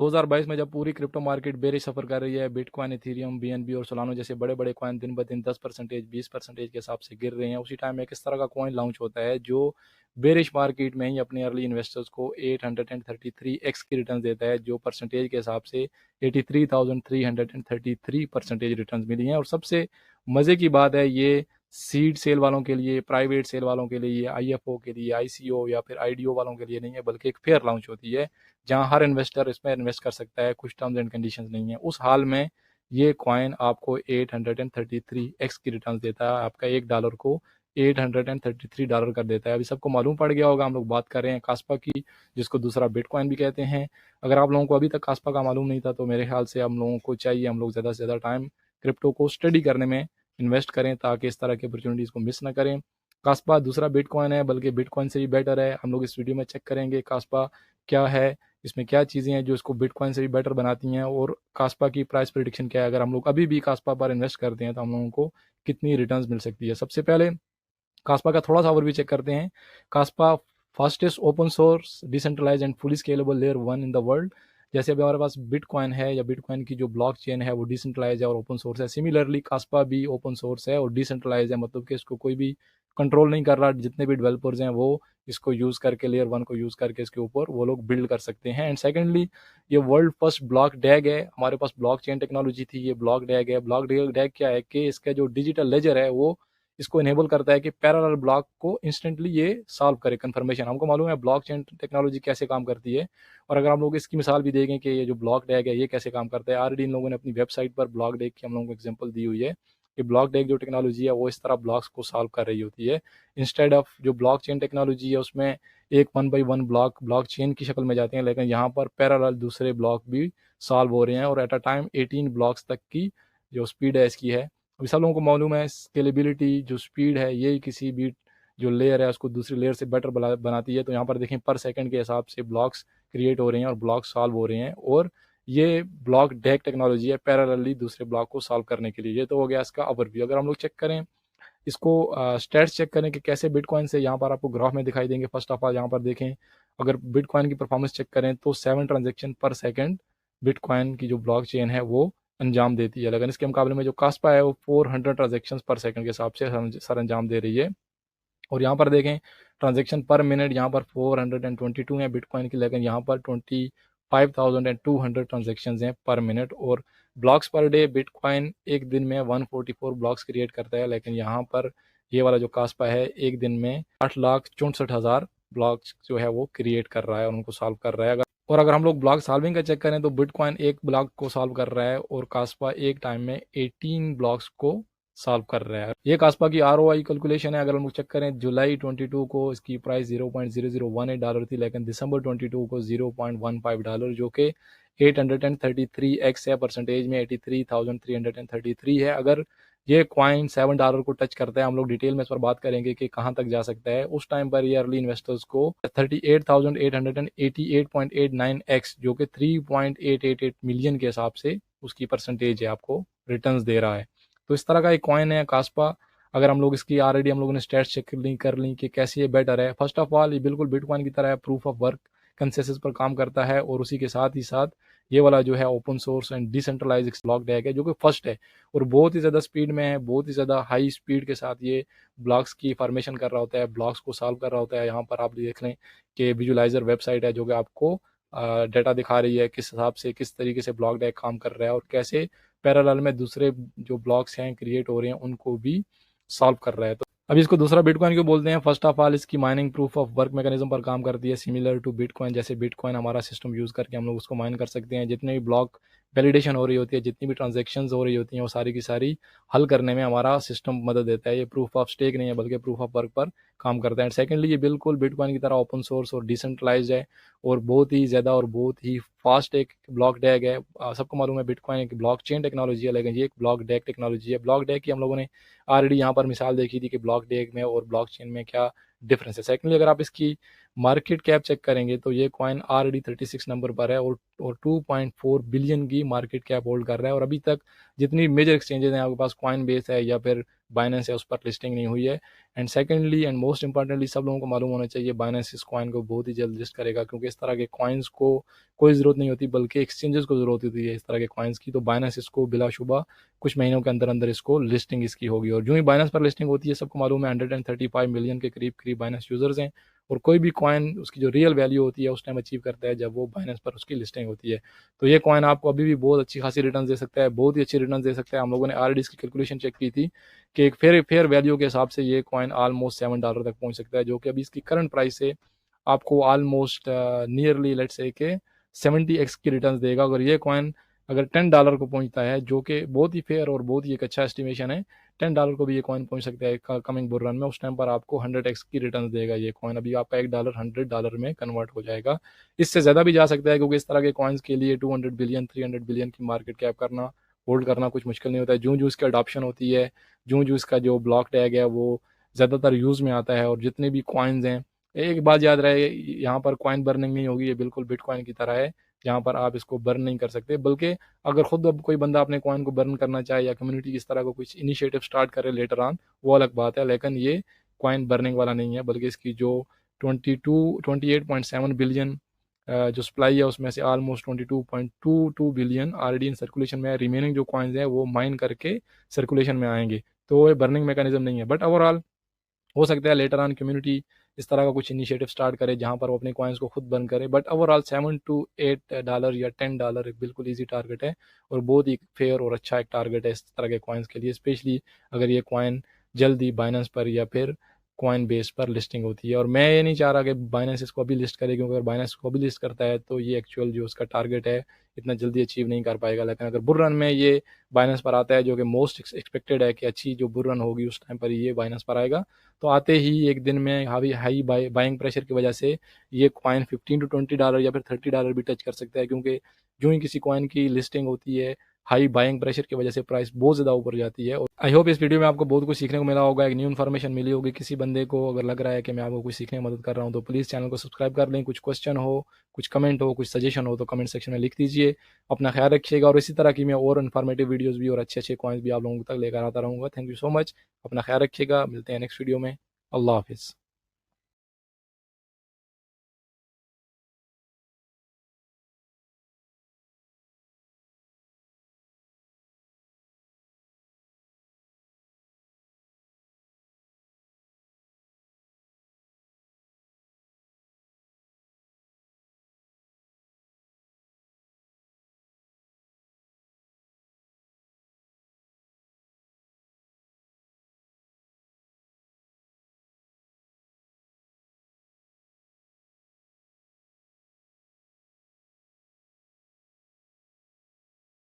2022 में जब पूरी क्रिप्टो मार्केट बेरिश सफर कर रही है, बिटकॉइन, इथेरियम, बीएनबी और सोलानो जैसे बड़े बड़े कॉइन दिन ब दिन 10%, 20% के हिसाब से गिर रहे हैं, उसी टाइम में किस तरह का कॉइन लॉन्च होता है जो बेरिश मार्केट में ही अपने अर्ली इन्वेस्टर्स को 833x की रिटर्न देता है, जो परसेंटेज के हिसाब से 83,333 परसेंटेज रिटर्न मिली हैं। और सबसे मज़े की बात है, ये सीड सेल वालों के लिए, प्राइवेट सेल वालों के लिए, आईएफओ के लिए, आईसीओ या फिर आईडीओ वालों के लिए नहीं है, बल्कि एक फेयर लॉन्च होती है जहां हर इन्वेस्टर इसमें इन्वेस्ट कर सकता है, कुछ टर्म्स एंड कंडीशंस नहीं है। उस हाल में ये कॉइन आपको 833x की रिटर्न देता है, आपका $1 को $833 कर देता है। अभी सबको मालूम पड़ गया होगा, हम लोग बात कर रहे हैं कास्पा की, जिसको दूसरा बिटकॉइन भी कहते हैं। अगर आप लोगों को अभी तक कास्पा का मालूम नहीं था तो मेरे ख्याल से हम लोगों को चाहिए हम लोग ज़्यादा से ज़्यादा टाइम क्रिप्टो को स्टडी करने में इन्वेस्ट करें ताकि इस तरह की अपॉर्चुनिटीज़ को मिस ना करें। कास्पा दूसरा बिटकॉइन है, बल्कि बिटकॉइन से भी बेटर है। हम लोग इस वीडियो में चेक करेंगे कास्पा क्या है, इसमें क्या चीज़ें हैं जो इसको बिटकॉइन से भी बेटर बनाती हैं, और कास्पा की प्राइस प्रेडिक्शन क्या है। अगर हम लोग अभी भी कास्पा पर इन्वेस्ट करते हैं तो हम लोगों को कितनी रिटर्न्स मिल सकती है। सबसे पहले कास्पा का थोड़ा सा ओवरव्यू चेक करते हैं। Kaspa fastest open source decentralize and fully scalable layer 1 in the world. जैसे अभी हमारे पास बिटकॉइन है या बिटकॉइन की जो ब्लॉक चेन है वो डिसेंट्रलाइज है और ओपन सोर्स है, सिमिलरली कास्पा भी ओपन सोर्स है और डिसेंट्रलाइज है, मतलब कि इसको कोई भी कंट्रोल नहीं कर रहा। जितने भी डेवलपर्स हैं वो इसको यूज़ करके, लेयर 1 को यूज़ करके इसके ऊपर वो लोग बिल्ड कर सकते हैं। एंड सेकेंडली, ये वर्ल्ड फर्स्ट ब्लॉक डैग है। हमारे पास ब्लॉक चेन टेक्नोलॉजी थी, ये ब्लॉक डैग है। ब्लॉक डैग क्या है कि इसका जो डिजिटल लेजर है वो इसको इनेबल करता है कि पैरेलल ब्लॉक को इंस्टेंटली ये सॉल्व करे कन्फर्मेशन। हमको मालूम है ब्लॉकचेन टेक्नोलॉजी कैसे काम करती है, और अगर हम लोग इसकी मिसाल भी देखें कि ये जो ब्लॉक डैग है ये कैसे काम करता है, ऑलरेडी इन लोगों ने अपनी वेबसाइट पर ब्लॉक डैग की हम लोगों को एग्जांपल दी हुई है कि ब्लॉक डैग जो टेक्नोलॉजी है वो इस तरह ब्लॉक्स को सॉल्व कर रही होती है। इंस्टेड ऑफ जो ब्लॉक चेन टेक्नोलॉजी है उसमें एक 1 by 1 ब्लॉक चेन की शक्ल में जाते हैं, लेकिन यहाँ पर पैरेलल दूसरे ब्लॉक भी सॉल्व हो रहे हैं और एट अ टाइम 18 ब्लॉक्स तक की जो स्पीड है इसकी है। अभी सब लोगों को मालूम है स्केलेबिलिटी जो स्पीड है ये किसी भी जो लेयर है उसको दूसरी लेयर से बेटर बनाती है। तो यहाँ पर देखें पर सेकंड के हिसाब से ब्लॉक्स क्रिएट हो रहे हैं और ब्लॉक सॉल्व हो रहे हैं, और ये ब्लॉक डैग टेक्नोलॉजी है पैरेलली दूसरे ब्लॉक को सॉल्व करने के लिए। ये तो हो गया इसका ओवरव्यू। अगर हम लोग चेक करें इसको, स्टैट्स चेक करें कि कैसे बिटकॉइन से, यहाँ पर आपको ग्राफ में दिखाई देंगे। फर्स्ट ऑफ ऑल यहाँ पर देखें, अगर बिटकॉइन की परफॉर्मेंस चेक करें तो 7 ट्रांजेक्शन पर सेकंड बिटकॉइन की जो ब्लॉक चेन है वो अंजाम देती है, लेकिन इसके मुकाबले में जो कास्पा है वो 400 ट्रांजेक्शन पर सेकंड के हिसाब से सर अंजाम दे रही है। और यहाँ पर देखें ट्रांजेक्शन पर मिनट यहाँ पर 422 है बिटकॉइन की, लेकिन यहाँ पर 25,200 ट्रांजेक्शन हैं पर मिनट। और ब्लॉक्स पर डे बिटकॉइन एक दिन में 144 ब्लॉक्स क्रिएट करता है, लेकिन यहाँ पर ये वाला जो कास्पा है एक दिन में 8,64,000 ब्लॉक्स जो है वो क्रिएट कर रहा है और उनको सॉल्व कर रहा है। और अगर हम लोग ब्लॉक सॉल्विंग का चेक करें तो बिटकॉइन एक ब्लॉक को सॉल्व कर रहा है और कास्पा एक टाइम में 18 ब्लॉक्स को सॉल्व कर रहा है। ये कास्पा की ROI कैलकुलेशन है। अगर हम लोग चेक करें जुलाई 22 को इसकी प्राइस $0.0018 थी, लेकिन दिसंबर 22 को $0.15, जो कि 833x है, परसेंटेज में 83,333 है। अगर ये कॉइन $7 को टच करता है, हम लोग डिटेल में इस पर बात करेंगे कि कहाँ तक जा सकता है। उस टाइम पर ये अर्ली इन्वेस्टर्स को 38,888.89x, जो कि 3.888 मिलियन के हिसाब से उसकी परसेंटेज है, आपको रिटर्न्स दे रहा है। तो इस तरह का एक कॉइन है कास्पा। अगर हम लोग इसकी ऑलरेडी हम लोगों ने स्टैट्स चेक कर ली कि कैसे ये बेटर है। फर्स्ट ऑफ ऑल ये बिल्कुल बिटकॉइन की तरह है, प्रूफ ऑफ वर्क कंसेंसस पर काम करता है, और उसी के साथ ही साथ ये वाला जो है open source and decentralise block DAG है जो कि फर्स्ट है और बहुत ही ज़्यादा स्पीड में है, बहुत ही ज़्यादा हाई स्पीड के साथ ये ब्लॉक्स की फॉर्मेशन कर रहा होता है, ब्लॉक्स को सॉल्व कर रहा होता है। यहाँ पर आप देख लें कि विजुलाइजर वेबसाइट है जो कि आपको डेटा दिखा रही है किस हिसाब से, किस तरीके से ब्लॉक डैग काम कर रहा है और कैसे पैरेलल में दूसरे जो ब्लॉक्स हैं क्रिएट हो रहे हैं उनको भी सॉल्व कर रहा है। तो अभी इसको दूसरा बिटकॉइन क्यों बोलते हैं? फर्स्ट ऑफ ऑल इसकी mining proof of work mechanism पर काम करती है, सिमिलर टू बिटकॉइन। जैसे बिटकॉइन हमारा सिस्टम यूज़ करके हम लोग उसको माइन कर सकते हैं। जितने भी ब्लॉक वैलिडेशन हो रही होती है, जितनी भी ट्रांजेक्शन्स हो रही होती हैं, वो सारी की सारी हल करने में हमारा सिस्टम मदद देता है। ये प्रूफ ऑफ स्टेक नहीं है बल्कि प्रूफ ऑफ वर्क पर काम करता है। सेकेंडली ये बिल्कुल बिटकॉइन की तरह ओपन सोर्स और डिसेंट्रलाइज है और बहुत ही ज़्यादा और बहुत ही फास्ट एक ब्लॉक डैग है। सबको मालूम है बिटकॉइन एक ब्लॉक चेन टेक्नोलॉजी है, लेकिन ये एक ब्लॉक डैग टेक्नोलॉजी है। ब्लॉक डैग की हम लोगों ने ऑलरेडी यहाँ पर मिसाल देखी थी कि ब्लॉक डैग में और ब्लॉक चेन में क्या डिफरेंस है। सेकेंडली अगर आप इसकी मार्केट कैप चेक करेंगे तो ये कॉइन ऑलरेडी 36 नंबर पर है और 2.4 बिलियन की मार्केट कैप होल्ड कर रहा है। और अभी तक जितनी मेजर एक्सचेंजेस हैं आपके पास, कॉइन बेस है या फिर बाइनेंस है उस पर लिस्टिंग नहीं हुई है। And secondly and most importantly सब लोगों को मालूम होना चाहिए बाइनेंस इस कॉइन को बहुत ही जल्द लिस्ट करेगा, क्योंकि इस तरह के कॉइन्स को कोई ज़रूरत नहीं होती बल्कि एक्सचेंजेस को ज़रूरत होती है इस तरह के कॉइन्स की। तो बाइनेंस इसको बिलाशुबा कुछ महीनों के अंदर अंदर इसको लिस्टिंग इसकी होगी। और जो ही बाइनेंस पर लिस्टिंग होती है, सबको मालूम है 135 मिलियन के करीब करीब बाइनेंस यूज़र्स हैं, और कोई भी कॉइन उसकी जो रियल वैल्यू होती है उस टाइम अचीव करता है जब वो बाइनेंस पर उसकी लिस्टिंग होती है। तो ये कॉइन आपको अभी भी बहुत अच्छी खासी रिटर्न दे सकता है, बहुत ही अच्छी रिटर्न दे सकता है। हम लोगों ने ऑलरेडी इसकी कैलकुलेशन चेक की थी कि एक फेयर वैल्यू के हिसाब से ये कॉइन ऑलमोस्ट $7 तक पहुंच सकता है, जो कि अभी इसकी करंट प्राइस से आपको ऑलमोस्ट नियरली लेट्स से के 70x की रिटर्न देगा। अगर ये कॉइन अगर $10 को पहुंचता है, जो कि बहुत ही फेयर और बहुत ही एक अच्छा एस्टिमेशन है, $10 को भी ये कॉइन पहुंच सकता है कमिंग बुल रन में, उस टाइम पर आपको 100x की रिटर्न देगा ये कॉइन। अभी आपका $1 $100 में कन्वर्ट हो जाएगा, इससे ज़्यादा भी जा सकता है, क्योंकि इस तरह के कॉइन्स के लिए 200 बिलियन 300 बिलियन की मार्केट कैप करना होल्ड करना कुछ मुश्किल नहीं होता है। जूँ जूँ इसकी अडॉप्शन होती है, जूँ जूँ इसका जो ब्लॉक टैग है वो ज़्यादातर यूज़ में आता है, और जितने भी कॉइन्स हैं, एक बात याद रहे, यहाँ पर कॉइन बर्निंग नहीं होगी, ये बिल्कुल बिटकॉइन की तरह है जहाँ पर आप इसको बर्न नहीं कर सकते। बल्कि अगर खुद अब कोई बंदा अपने कॉइन को बर्न करना चाहे या कम्युनिटी इस तरह का कुछ इनिशिएटिव स्टार्ट करे लेटर ऑन, वो अलग बात है, लेकिन ये कॉइन बर्निंग वाला नहीं है, बल्कि इसकी जो 28.7 बिलियन जो सप्लाई है उसमें से almost 22.22 billion already in circulation में है। रिमेनिंग जो कॉइन्स हैं वो माइन करके सर्कुलेशन में आएंगे, तो ये बर्निंग मैकेनिज्म नहीं है। बट ओवरऑल हो सकता है लेटर ऑन कम्युनिटी इस तरह का कुछ इनिशिएटिव स्टार्ट करे जहां पर वो अपने कॉइन्स को खुद बर्न करे। बट ओवरऑल $7 to $8 या $10 एक बिल्कुल ईजी टारगेट है, और बहुत ही फेयर और अच्छा एक टारगेट है इस तरह के कॉइन्स के लिए, स्पेशली अगर ये कॉइन जल्दी बाइनेंस पर या फिर कॉइन बेस पर लिस्टिंग होती है। और मैं ये नहीं चाह रहा कि बाइनेंस इसको अभी लिस्ट करे, क्योंकि अगर बाइनेंस को अभी लिस्ट करता है तो ये एक्चुअल जो उसका टारगेट है इतना जल्दी अचीव नहीं कर पाएगा। लेकिन अगर बुल रन में ये बाइनेंस पर आता है, जो कि मोस्ट एक्सपेक्टेड है कि अच्छी जो बुल रन होगी उस टाइम पर ये बाइनेंस पर आएगा, तो आते ही एक दिन में हाई बाइंग प्रेशर की वजह से ये कॉइन $15 to $20 या फिर $30 भी टच कर सकता है, क्योंकि जो ही किसी कॉइन की लिस्टिंग होती है हाई बाइंग प्रेशर की वजह से प्राइस बहुत ज़्यादा ऊपर जाती है। और आई होप इस वीडियो में आपको बहुत कुछ सीखने को मिला होगा, एक न्यू इन्फॉर्मेशन मिली होगी। किसी बंदे को अगर लग रहा है कि मैं आपको कुछ सीखने में मदद कर रहा हूँ तो प्लीज़ चैनल को सब्सक्राइब कर लें। कुछ क्वेश्चन हो, कुछ कमेंट हो, कुछ सजेशन हो तो कमेंट सेक्शन में लिख दीजिए। अपना ख्याल रखिएगा, और इसी तरह की मैं और इन्फॉर्मेटिव वीडियोज़ भी और अच्छे अच्छे कॉइन्स भी आप लोगों तक लेकर आता रहूँगा। थैंक यू सो मच, अपना ख्याल रखिएगा, मिलते हैं नेक्स्ट वीडियो में। अल्लाह हाफिज़।